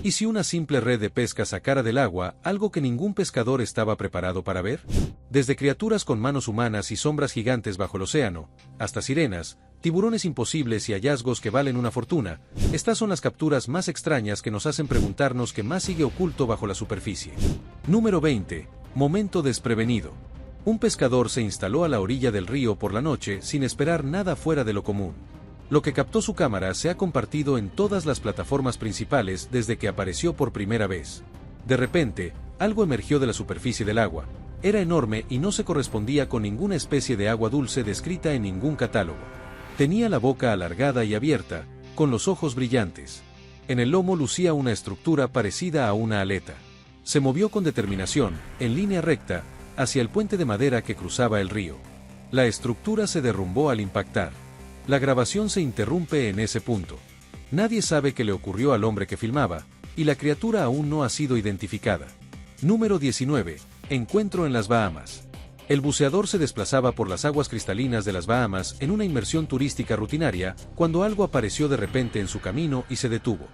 ¿Y si una simple red de pesca sacara del agua algo que ningún pescador estaba preparado para ver? Desde criaturas con manos humanas y sombras gigantes bajo el océano, hasta sirenas, tiburones imposibles y hallazgos que valen una fortuna, estas son las capturas más extrañas que nos hacen preguntarnos qué más sigue oculto bajo la superficie. Número 20. Momento desprevenido. Un pescador se instaló a la orilla del río por la noche sin esperar nada fuera de lo común. Lo que captó su cámara se ha compartido en todas las plataformas principales desde que apareció por primera vez. De repente, algo emergió de la superficie del agua. Era enorme y no se correspondía con ninguna especie de agua dulce descrita en ningún catálogo. Tenía la boca alargada y abierta, con los ojos brillantes. En el lomo lucía una estructura parecida a una aleta. Se movió con determinación, en línea recta, hacia el puente de madera que cruzaba el río. La estructura se derrumbó al impactar. La grabación se interrumpe en ese punto. Nadie sabe qué le ocurrió al hombre que filmaba, y la criatura aún no ha sido identificada. Número 19. Encuentro en las Bahamas. El buceador se desplazaba por las aguas cristalinas de las Bahamas en una inmersión turística rutinaria, cuando algo apareció de repente en su camino y se detuvo.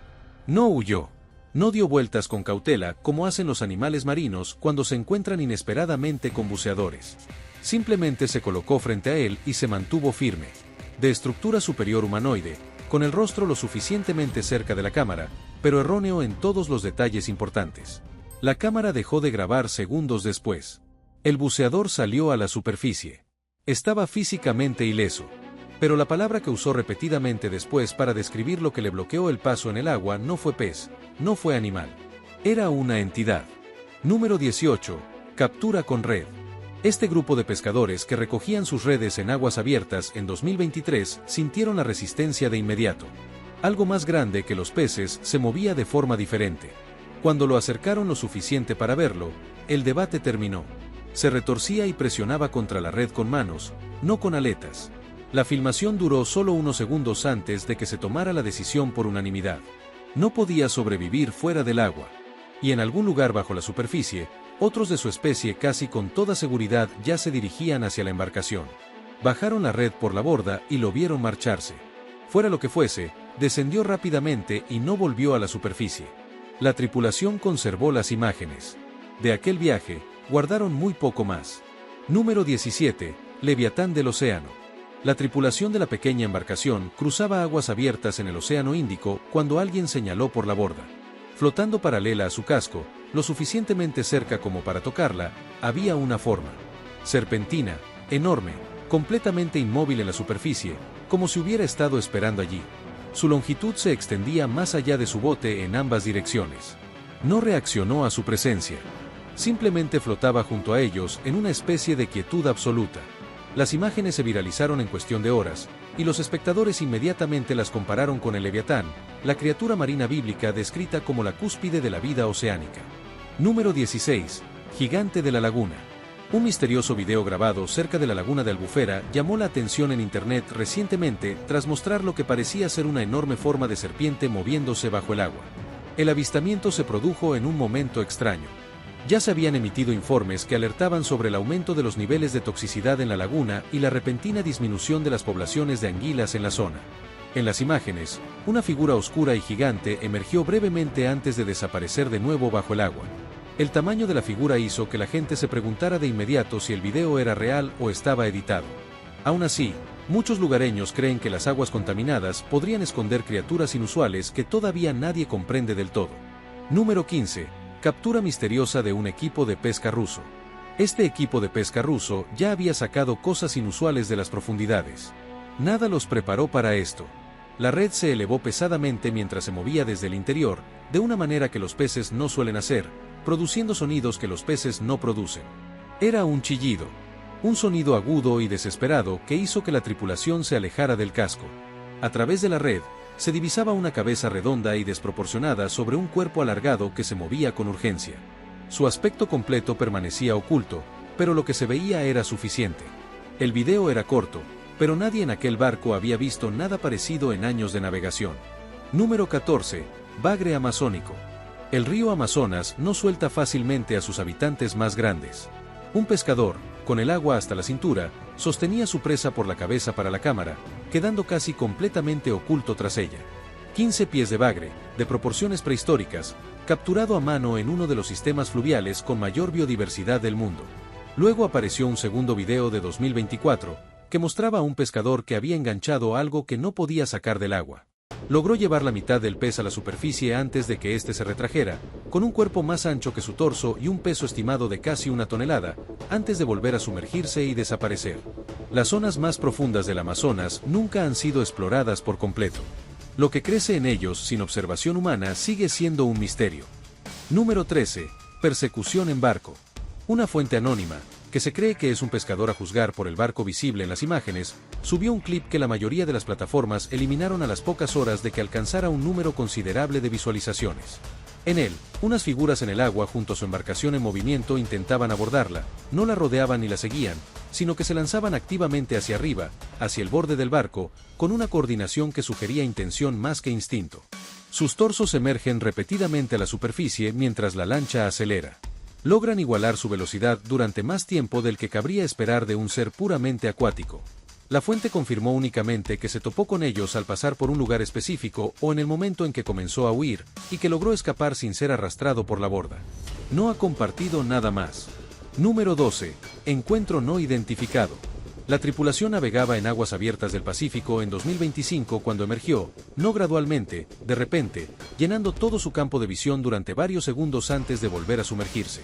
No huyó. No dio vueltas con cautela como hacen los animales marinos cuando se encuentran inesperadamente con buceadores. Simplemente se colocó frente a él y se mantuvo firme. De estructura superior humanoide, con el rostro lo suficientemente cerca de la cámara, pero erróneo en todos los detalles importantes. La cámara dejó de grabar segundos después. El buceador salió a la superficie. Estaba físicamente ileso. Pero la palabra que usó repetidamente después para describir lo que le bloqueó el paso en el agua no fue pez, no fue animal. Era una entidad. Número 18. Captura con red. Este grupo de pescadores que recogían sus redes en aguas abiertas en 2023 sintieron la resistencia de inmediato. Algo más grande que los peces se movía de forma diferente. Cuando lo acercaron lo suficiente para verlo, el debate terminó. Se retorcía y presionaba contra la red con manos, no con aletas. La filmación duró solo unos segundos antes de que se tomara la decisión por unanimidad. No podía sobrevivir fuera del agua. Y en algún lugar bajo la superficie, otros de su especie casi con toda seguridad ya se dirigían hacia la embarcación. Bajaron la red por la borda y lo vieron marcharse. Fuera lo que fuese, descendió rápidamente y no volvió a la superficie. La tripulación conservó las imágenes. De aquel viaje, guardaron muy poco más. Número 17. Leviatán del océano. La tripulación de la pequeña embarcación cruzaba aguas abiertas en el Océano Índico cuando alguien señaló por la borda. Flotando paralela a su casco, lo suficientemente cerca como para tocarla, había una forma. Serpentina, enorme, completamente inmóvil en la superficie, como si hubiera estado esperando allí. Su longitud se extendía más allá de su bote en ambas direcciones. No reaccionó a su presencia. Simplemente flotaba junto a ellos en una especie de quietud absoluta. Las imágenes se viralizaron en cuestión de horas, y los espectadores inmediatamente las compararon con el Leviatán, la criatura marina bíblica descrita como la cúspide de la vida oceánica. Número 16. Gigante de la laguna. Un misterioso video grabado cerca de la laguna de Albufera llamó la atención en internet recientemente tras mostrar lo que parecía ser una enorme forma de serpiente moviéndose bajo el agua. El avistamiento se produjo en un momento extraño. Ya se habían emitido informes que alertaban sobre el aumento de los niveles de toxicidad en la laguna y la repentina disminución de las poblaciones de anguilas en la zona. En las imágenes, una figura oscura y gigante emergió brevemente antes de desaparecer de nuevo bajo el agua. El tamaño de la figura hizo que la gente se preguntara de inmediato si el video era real o estaba editado. Aún así, muchos lugareños creen que las aguas contaminadas podrían esconder criaturas inusuales que todavía nadie comprende del todo. Número 15. Captura misteriosa de un equipo de pesca ruso. Este equipo de pesca ruso ya había sacado cosas inusuales de las profundidades. Nada los preparó para esto. La red se elevó pesadamente mientras se movía desde el interior, de una manera que los peces no suelen hacer, produciendo sonidos que los peces no producen. Era un chillido. Un sonido agudo y desesperado que hizo que la tripulación se alejara del casco. A través de la red, se divisaba una cabeza redonda y desproporcionada sobre un cuerpo alargado que se movía con urgencia. Su aspecto completo permanecía oculto, pero lo que se veía era suficiente. El video era corto, pero nadie en aquel barco había visto nada parecido en años de navegación. Número 14. Bagre amazónico. El río Amazonas no suelta fácilmente a sus habitantes más grandes. Un pescador, con el agua hasta la cintura, sostenía su presa por la cabeza para la cámara, quedando casi completamente oculto tras ella. 15 pies de bagre, de proporciones prehistóricas, capturado a mano en uno de los sistemas fluviales con mayor biodiversidad del mundo. Luego apareció un segundo video de 2024, que mostraba a un pescador que había enganchado algo que no podía sacar del agua. Logró llevar la mitad del pez a la superficie antes de que éste se retrajera, con un cuerpo más ancho que su torso y un peso estimado de casi 1 tonelada, antes de volver a sumergirse y desaparecer. Las zonas más profundas del Amazonas nunca han sido exploradas por completo. Lo que crece en ellos sin observación humana sigue siendo un misterio. Número 13. Persecución en barco. Una fuente anónima, que se cree que es un pescador a juzgar por el barco visible en las imágenes, subió un clip que la mayoría de las plataformas eliminaron a las pocas horas de que alcanzara un número considerable de visualizaciones. En él, unas figuras en el agua junto a su embarcación en movimiento intentaban abordarla, no la rodeaban ni la seguían, sino que se lanzaban activamente hacia arriba, hacia el borde del barco, con una coordinación que sugería intención más que instinto. Sus torsos emergen repetidamente a la superficie mientras la lancha acelera. Logran igualar su velocidad durante más tiempo del que cabría esperar de un ser puramente acuático. La fuente confirmó únicamente que se topó con ellos al pasar por un lugar específico o en el momento en que comenzó a huir, y que logró escapar sin ser arrastrado por la borda. No ha compartido nada más. Número 12. Encuentro no identificado. La tripulación navegaba en aguas abiertas del Pacífico en 2025 cuando emergió, no gradualmente, de repente, llenando todo su campo de visión durante varios segundos antes de volver a sumergirse.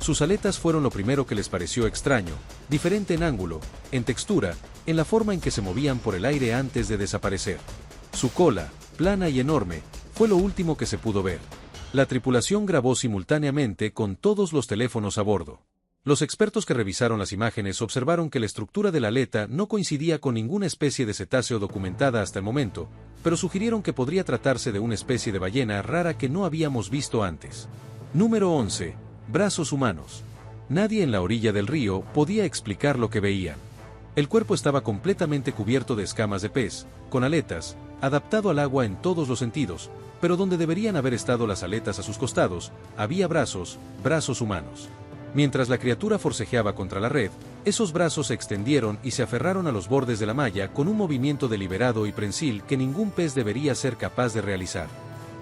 Sus aletas fueron lo primero que les pareció extraño, diferente en ángulo, en textura, en la forma en que se movían por el aire antes de desaparecer. Su cola, plana y enorme, fue lo último que se pudo ver. La tripulación grabó simultáneamente con todos los teléfonos a bordo. Los expertos que revisaron las imágenes observaron que la estructura de la aleta no coincidía con ninguna especie de cetáceo documentada hasta el momento, pero sugirieron que podría tratarse de una especie de ballena rara que no habíamos visto antes. Número 11. Brazos humanos. Nadie en la orilla del río podía explicar lo que veían. El cuerpo estaba completamente cubierto de escamas de pez, con aletas, adaptado al agua en todos los sentidos, pero donde deberían haber estado las aletas a sus costados, había brazos humanos. Mientras la criatura forcejeaba contra la red, esos brazos se extendieron y se aferraron a los bordes de la malla con un movimiento deliberado y prensil que ningún pez debería ser capaz de realizar.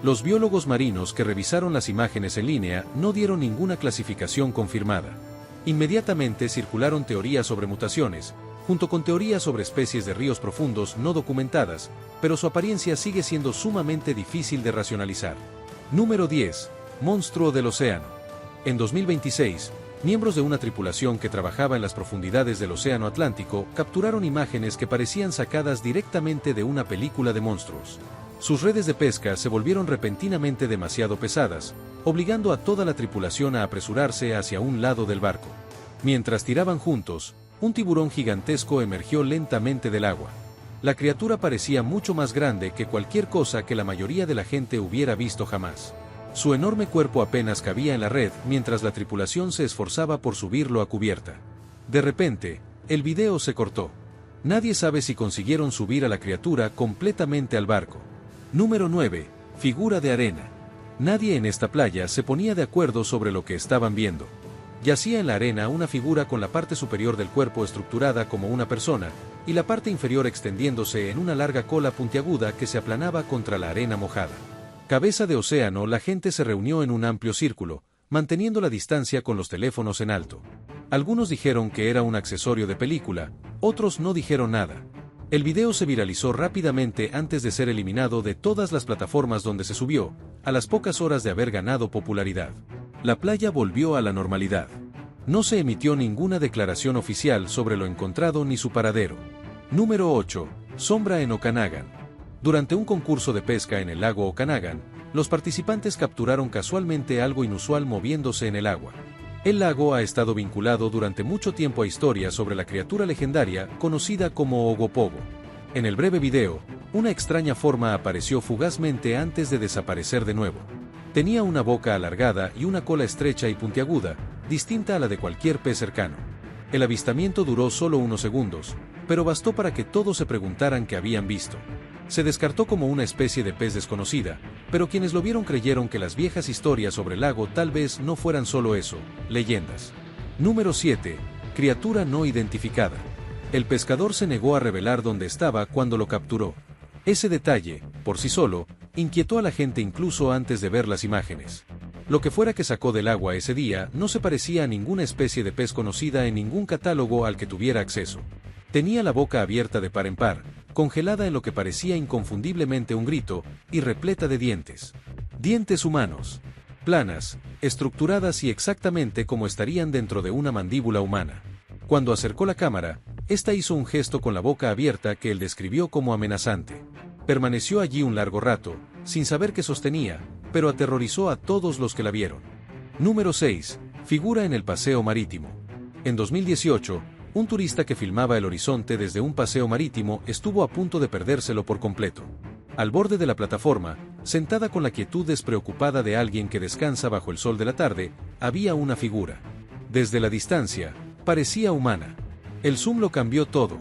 Los biólogos marinos que revisaron las imágenes en línea no dieron ninguna clasificación confirmada. Inmediatamente circularon teorías sobre mutaciones, junto con teorías sobre especies de ríos profundos no documentadas, pero su apariencia sigue siendo sumamente difícil de racionalizar. Número 10. Monstruo del océano. En 2026, miembros de una tripulación que trabajaba en las profundidades del Océano Atlántico capturaron imágenes que parecían sacadas directamente de una película de monstruos. Sus redes de pesca se volvieron repentinamente demasiado pesadas, obligando a toda la tripulación a apresurarse hacia un lado del barco. Mientras tiraban juntos, un tiburón gigantesco emergió lentamente del agua. La criatura parecía mucho más grande que cualquier cosa que la mayoría de la gente hubiera visto jamás. Su enorme cuerpo apenas cabía en la red mientras la tripulación se esforzaba por subirlo a cubierta. De repente, el video se cortó. Nadie sabe si consiguieron subir a la criatura completamente al barco. Número 9. Figura de arena. Nadie en esta playa se ponía de acuerdo sobre lo que estaban viendo. Yacía en la arena una figura con la parte superior del cuerpo estructurada como una persona, y la parte inferior extendiéndose en una larga cola puntiaguda que se aplanaba contra la arena mojada. Cabeza de océano, la gente se reunió en un amplio círculo, manteniendo la distancia con los teléfonos en alto. Algunos dijeron que era un accesorio de película, otros no dijeron nada. El video se viralizó rápidamente antes de ser eliminado de todas las plataformas donde se subió, a las pocas horas de haber ganado popularidad. La playa volvió a la normalidad. No se emitió ninguna declaración oficial sobre lo encontrado ni su paradero. Número 8. Sombra en Okanagan. Durante un concurso de pesca en el lago Okanagan, los participantes capturaron casualmente algo inusual moviéndose en el agua. El lago ha estado vinculado durante mucho tiempo a historias sobre la criatura legendaria conocida como Ogopogo. En el breve video, una extraña forma apareció fugazmente antes de desaparecer de nuevo. Tenía una boca alargada y una cola estrecha y puntiaguda, distinta a la de cualquier pez cercano. El avistamiento duró solo unos segundos, pero bastó para que todos se preguntaran qué habían visto. Se descartó como una especie de pez desconocida, pero quienes lo vieron creyeron que las viejas historias sobre el lago tal vez no fueran solo eso, leyendas. Número 7. Criatura no identificada. El pescador se negó a revelar dónde estaba cuando lo capturó. Ese detalle, por sí solo, Inquietó a la gente incluso antes de ver las imágenes. Lo que fuera que sacó del agua ese día no se parecía a ninguna especie de pez conocida en ningún catálogo al que tuviera acceso. Tenía la boca abierta de par en par, congelada en lo que parecía inconfundiblemente un grito, y repleta de dientes. Dientes humanos. Planas, estructuradas y exactamente como estarían dentro de una mandíbula humana. Cuando acercó la cámara, esta hizo un gesto con la boca abierta que él describió como amenazante. Permaneció allí un largo rato, sin saber qué sostenía, pero aterrorizó a todos los que la vieron. Número 6. Figura en el paseo marítimo. En 2018, un turista que filmaba el horizonte desde un paseo marítimo estuvo a punto de perdérselo por completo. Al borde de la plataforma, sentada con la quietud despreocupada de alguien que descansa bajo el sol de la tarde, había una figura. Desde la distancia, parecía humana. El zoom lo cambió todo.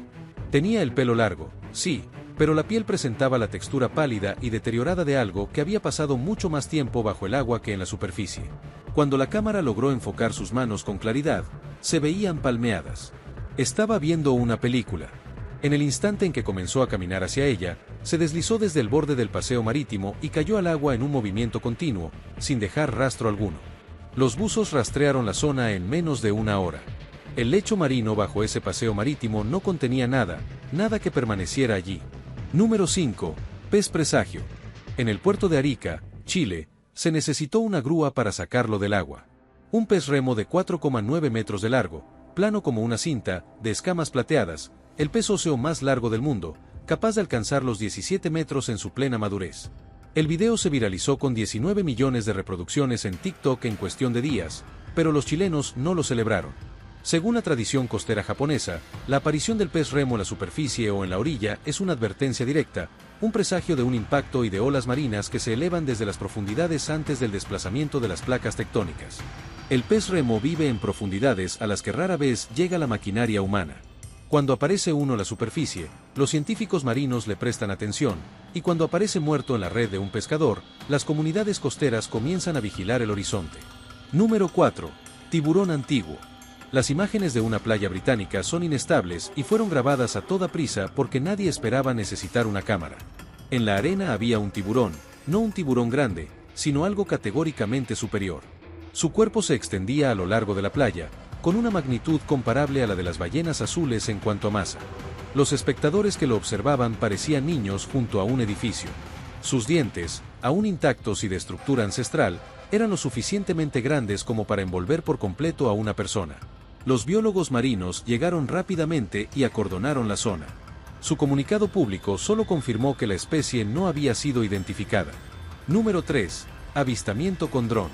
Tenía el pelo largo, sí, pero la piel presentaba la textura pálida y deteriorada de algo que había pasado mucho más tiempo bajo el agua que en la superficie. Cuando la cámara logró enfocar sus manos con claridad, se veían palmeadas. Estaba viendo una película. En el instante en que comenzó a caminar hacia ella, se deslizó desde el borde del paseo marítimo y cayó al agua en un movimiento continuo, sin dejar rastro alguno. Los buzos rastrearon la zona en menos de una hora. El lecho marino bajo ese paseo marítimo no contenía nada que permaneciera allí. Número 5. Pez presagio. En el puerto de Arica, Chile, se necesitó una grúa para sacarlo del agua. Un pez remo de 4,9 metros de largo, plano como una cinta, de escamas plateadas, el pez óseo más largo del mundo, capaz de alcanzar los 17 metros en su plena madurez. El video se viralizó con 19 millones de reproducciones en TikTok en cuestión de días, pero los chilenos no lo celebraron. Según la tradición costera japonesa, la aparición del pez remo en la superficie o en la orilla es una advertencia directa, un presagio de un impacto y de olas marinas que se elevan desde las profundidades antes del desplazamiento de las placas tectónicas. El pez remo vive en profundidades a las que rara vez llega la maquinaria humana. Cuando aparece uno en la superficie, los científicos marinos le prestan atención, y cuando aparece muerto en la red de un pescador, las comunidades costeras comienzan a vigilar el horizonte. Número 4. Tiburón antiguo. Las imágenes de una playa británica son inestables y fueron grabadas a toda prisa porque nadie esperaba necesitar una cámara. En la arena había un tiburón, no un tiburón grande, sino algo categóricamente superior. Su cuerpo se extendía a lo largo de la playa, con una magnitud comparable a la de las ballenas azules en cuanto a masa. Los espectadores que lo observaban parecían niños junto a un edificio. Sus dientes, aún intactos y de estructura ancestral, eran lo suficientemente grandes como para envolver por completo a una persona. Los biólogos marinos llegaron rápidamente y acordonaron la zona. Su comunicado público solo confirmó que la especie no había sido identificada. Número 3. Avistamiento con dron.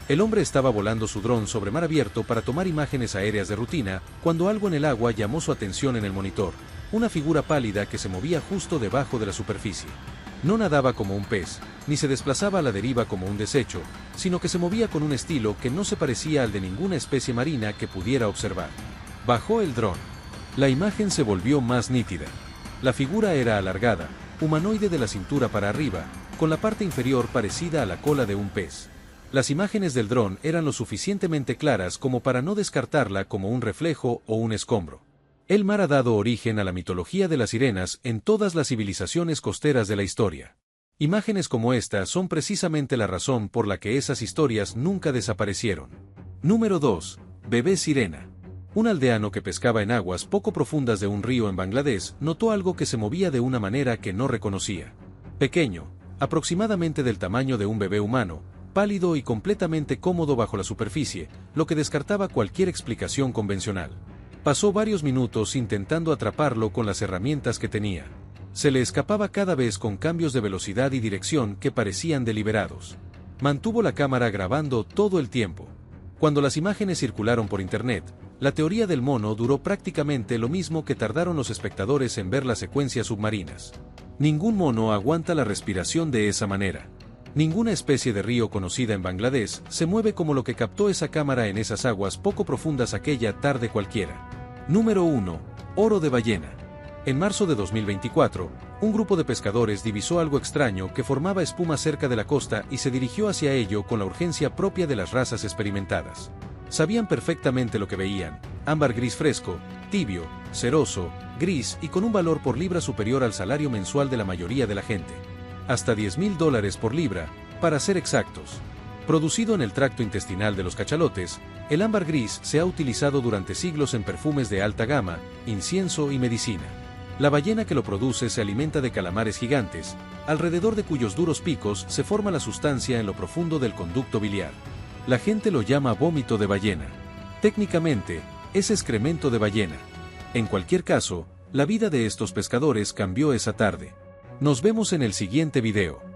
El hombre estaba volando su dron sobre mar abierto para tomar imágenes aéreas de rutina, cuando algo en el agua llamó su atención en el monitor, una figura pálida que se movía justo debajo de la superficie. No nadaba como un pez, ni se desplazaba a la deriva como un desecho, sino que se movía con un estilo que no se parecía al de ninguna especie marina que pudiera observar. Bajó el dron. La imagen se volvió más nítida. La figura era alargada, humanoide de la cintura para arriba, con la parte inferior parecida a la cola de un pez. Las imágenes del dron eran lo suficientemente claras como para no descartarla como un reflejo o un escombro. El mar ha dado origen a la mitología de las sirenas en todas las civilizaciones costeras de la historia. Imágenes como esta son precisamente la razón por la que esas historias nunca desaparecieron. Número 2. Bebé sirena. Un aldeano que pescaba en aguas poco profundas de un río en Bangladesh notó algo que se movía de una manera que no reconocía. Pequeño, aproximadamente del tamaño de un bebé humano, pálido y completamente cómodo bajo la superficie, lo que descartaba cualquier explicación convencional. Pasó varios minutos intentando atraparlo con las herramientas que tenía. Se le escapaba cada vez con cambios de velocidad y dirección que parecían deliberados. Mantuvo la cámara grabando todo el tiempo. Cuando las imágenes circularon por internet, la teoría del mono duró prácticamente lo mismo que tardaron los espectadores en ver las secuencias submarinas. Ningún mono aguanta la respiración de esa manera. Ninguna especie de río conocida en Bangladesh se mueve como lo que captó esa cámara en esas aguas poco profundas aquella tarde cualquiera. Número 1. Oro de ballena. En marzo de 2024, un grupo de pescadores divisó algo extraño que formaba espuma cerca de la costa y se dirigió hacia ello con la urgencia propia de las razas experimentadas. Sabían perfectamente lo que veían: ámbar gris fresco, tibio, ceroso, gris y con un valor por libra superior al salario mensual de la mayoría de la gente. hasta $10,000 por libra, para ser exactos. Producido en el tracto intestinal de los cachalotes, el ámbar gris se ha utilizado durante siglos en perfumes de alta gama, incienso y medicina. La ballena que lo produce se alimenta de calamares gigantes, alrededor de cuyos duros picos se forma la sustancia en lo profundo del conducto biliar. La gente lo llama vómito de ballena. Técnicamente, es excremento de ballena. En cualquier caso, la vida de estos pescadores cambió esa tarde. Nos vemos en el siguiente video.